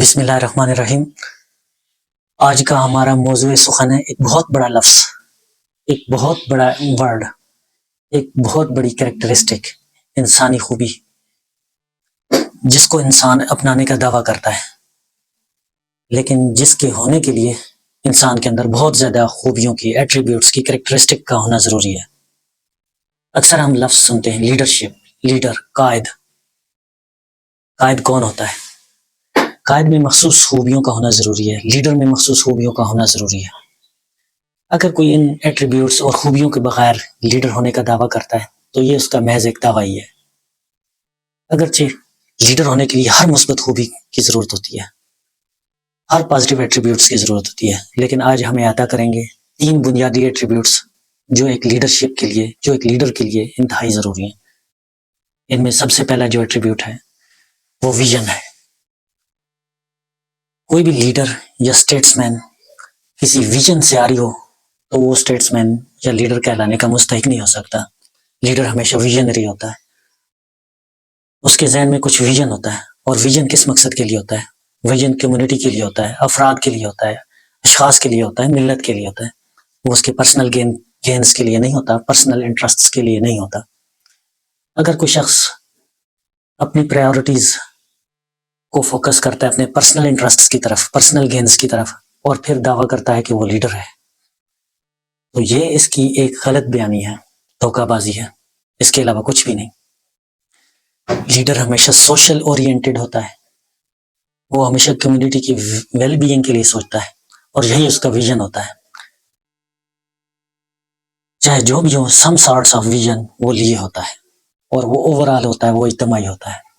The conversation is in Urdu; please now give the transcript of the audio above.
بسم اللہ الرحمن الرحیم۔ آج کا ہمارا موضوع سخن ہے ایک بہت بڑا لفظ، ایک بہت بڑا ورڈ، ایک بہت بڑی کریکٹرسٹک، انسانی خوبی جس کو انسان اپنانے کا دعویٰ کرتا ہے، لیکن جس کے ہونے کے لیے انسان کے اندر بہت زیادہ خوبیوں کی، ایٹریبیوٹس کی، کریکٹرسٹک کا ہونا ضروری ہے۔ اکثر ہم لفظ سنتے ہیں لیڈرشپ، لیڈر، قائد۔ قائد کون ہوتا ہے؟ قائد میں مخصوص خوبیوں کا ہونا ضروری ہے، لیڈر میں مخصوص خوبیوں کا ہونا ضروری ہے۔ اگر کوئی ان ایٹریبیوٹس اور خوبیوں کے بغیر لیڈر ہونے کا دعویٰ کرتا ہے تو یہ اس کا محض ایک دعویٰ ہی ہے۔ اگرچہ لیڈر ہونے کے لیے ہر مثبت خوبی کی ضرورت ہوتی ہے، ہر پازیٹیو ایٹریبیوٹس کی ضرورت ہوتی ہے، لیکن آج ہم احاطہ کریں گے 3 بنیادی ایٹریبیوٹس جو ایک لیڈرشپ کے لیے، جو ایک لیڈر کے لیے انتہائی ضروری ہیں۔ ان میں سب سے پہلا جو ایٹریبیوٹ ہے وہ ویژن ہے۔ کوئی بھی لیڈر یا اسٹیٹس مین کسی ویژن سے آری ہو تو وہ اسٹیٹس مین یا لیڈر کہلانے کا مستحق نہیں ہو سکتا۔ لیڈر ہمیشہ ویژنری ہوتا ہے، اس کے ذہن میں کچھ ویژن ہوتا ہے، اور ویژن کس مقصد کے لیے ہوتا ہے؟ ویژن کمیونٹی کے لیے ہوتا ہے، افراد کے لیے ہوتا ہے، اشخاص کے لیے ہوتا ہے، ملت کے لیے ہوتا ہے۔ وہ اس کے پرسنل گینز کے لیے نہیں ہوتا، پرسنل انٹرسٹس کے لیے نہیں ہوتا۔ اگر کوئی شخص اپنی پرائیورٹیز کو فوکس کرتا ہے اپنے پرسنل انٹرسٹس کی طرف، پرسنل گینز کی طرف، اور پھر دعویٰ کرتا ہے کہ وہ لیڈر ہے، تو یہ اس کی ایک غلط بیانی ہے، دھوکہ بازی ہے، اس کے علاوہ کچھ بھی نہیں۔ لیڈر ہمیشہ سوشل اورینٹڈ ہوتا ہے، وہ ہمیشہ کمیونٹی کی ویل بینگ کے لیے سوچتا ہے، اور یہی اس کا ویژن ہوتا ہے۔ چاہے جو بھی ہو، سم سارٹس آف ویژن وہ لیے ہوتا ہے، اور وہ اوور آل ہوتا ہے، وہ اجتماعی ہوتا ہے۔